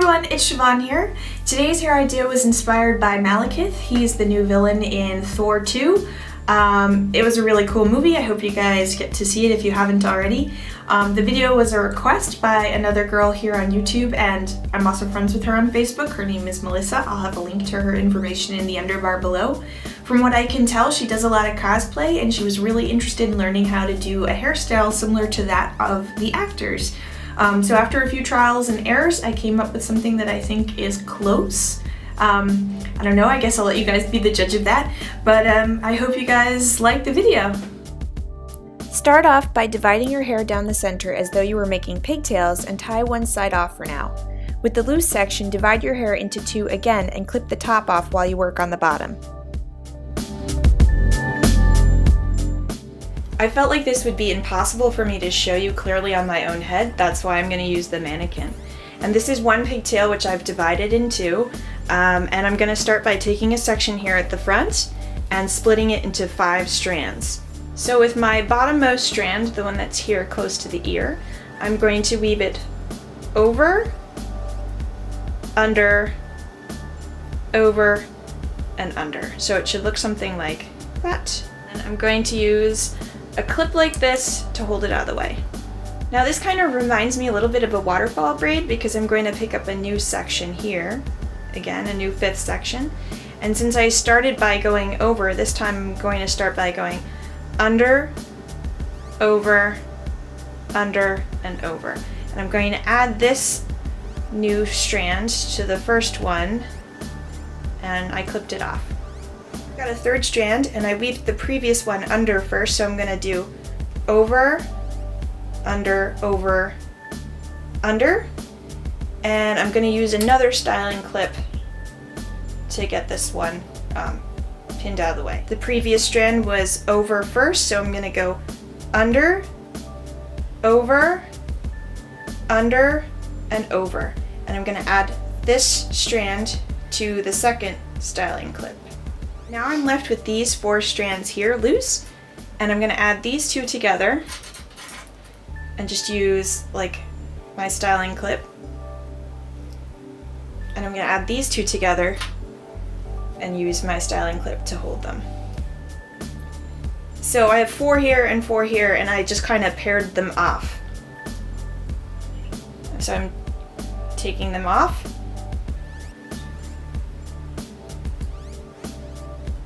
everyone, it's Siobhan here. Today's hair idea was inspired by Malekith. He's the new villain in Thor 2. It was a really cool movie. I hope you guys get to see it if you haven't already. The video was a request by another girl here on YouTube, and I'm also friends with her on Facebook. Her name is Melissa. I'll have a link to her information in the underbar below. From what I can tell, she does a lot of cosplay, and she was really interested in learning how to do a hairstyle similar to that of the actors. So after a few trials and errors, I came up with something that I think is close. I don't know, I guess I'll let you guys be the judge of that, but I hope you guys like the video. Start off by dividing your hair down the center as though you were making pigtails and tie one side off for now. With the loose section, divide your hair into two again and clip the top off while you work on the bottom. I felt like this would be impossible for me to show you clearly on my own head, that's why I'm going to use the mannequin. And this is one pigtail which I've divided in two, and I'm going to start by taking a section here at the front and splitting it into 5 strands. So with my bottommost strand, the one that's here close to the ear, I'm going to weave it over, under, over, and under. So it should look something like that. And I'm going to use a clip like this to hold it out of the way. Now this kind of reminds me a little bit of a waterfall braid because I'm going to pick up a new section here. Again, a new 5th section. And since I started by going over, this time I'm going to start by going under, over, under, and over. And I'm going to add this new strand to the first one, and I clipped it off. Got a 3rd strand, and I weaved the previous one under first, so I'm going to do over, under, under, and I'm going to use another styling clip to get this one pinned out of the way. The previous strand was over first, so I'm going to go under, over, under, and over. And I'm going to add this strand to the 2nd styling clip. Now I'm left with these 4 strands here loose, and I'm going to add these 2 together and just use like my styling clip. And I'm going to add these 2 together and use my styling clip to hold them. So I have 4 here, and I just kind of paired them off. So I'm taking them off.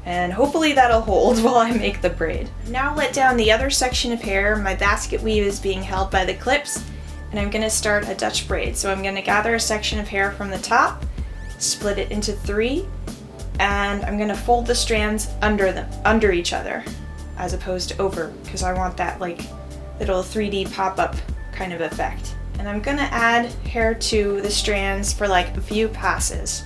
And hopefully that'll hold while I make the braid. Now let down the other section of hair. My basket weave is being held by the clips, and I'm going to start a Dutch braid. So I'm going to gather a section of hair from the top, split it into 3, and I'm going to fold the strands under each other as opposed to over, because I want that like little 3D pop-up kind of effect. And I'm going to add hair to the strands for like a few passes.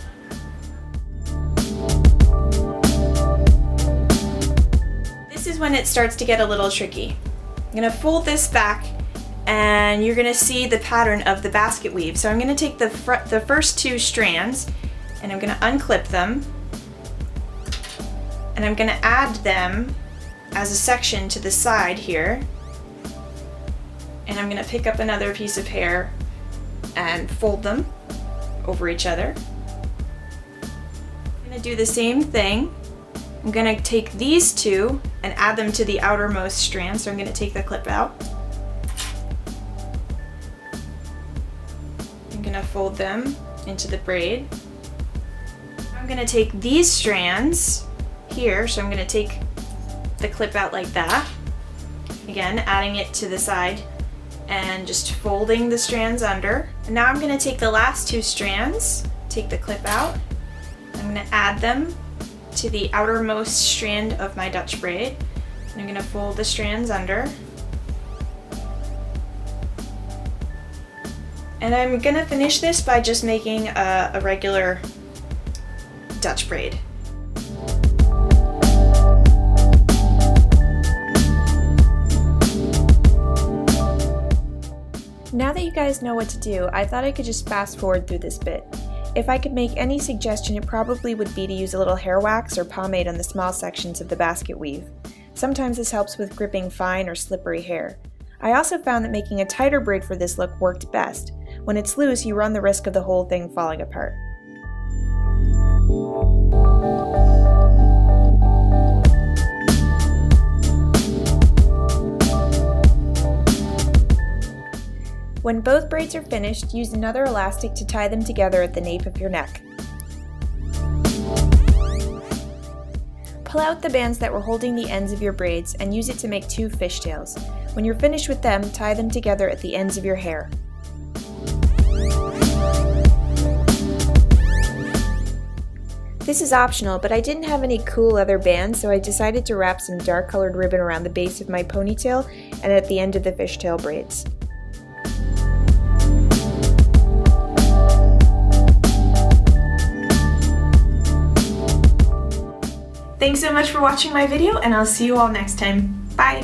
This is when it starts to get a little tricky. I'm going to fold this back, and you're going to see the pattern of the basket weave. So I'm going to take the first 2 strands, and I'm going to unclip them, and I'm going to add them as a section to the side here, and I'm going to pick up another piece of hair and fold them over each other. I'm going to do the same thing. I'm going to take these 2 and add them to the outermost strand, so I'm going to take the clip out. I'm going to fold them into the braid. I'm going to take these strands here, so I'm going to take the clip out like that. Again, adding it to the side and just folding the strands under. And now I'm going to take the last 2 strands, take the clip out. I'm going to add them to the outermost strand of my Dutch braid. And I'm going to fold the strands under. And I'm going to finish this by just making a regular Dutch braid. Now that you guys know what to do, I thought I could just fast forward through this bit. If I could make any suggestion, it probably would be to use a little hair wax or pomade on the small sections of the basket weave. Sometimes this helps with gripping fine or slippery hair. I also found that making a tighter braid for this look worked best. When it's loose, you run the risk of the whole thing falling apart. When both braids are finished, use another elastic to tie them together at the nape of your neck. Pull out the bands that were holding the ends of your braids and use it to make 2 fishtails. When you're finished with them, tie them together at the ends of your hair. This is optional, but I didn't have any cool leather bands, so I decided to wrap some dark colored ribbon around the base of my ponytail and at the end of the fishtail braids. Thanks so much for watching my video, and I'll see you all next time. Bye!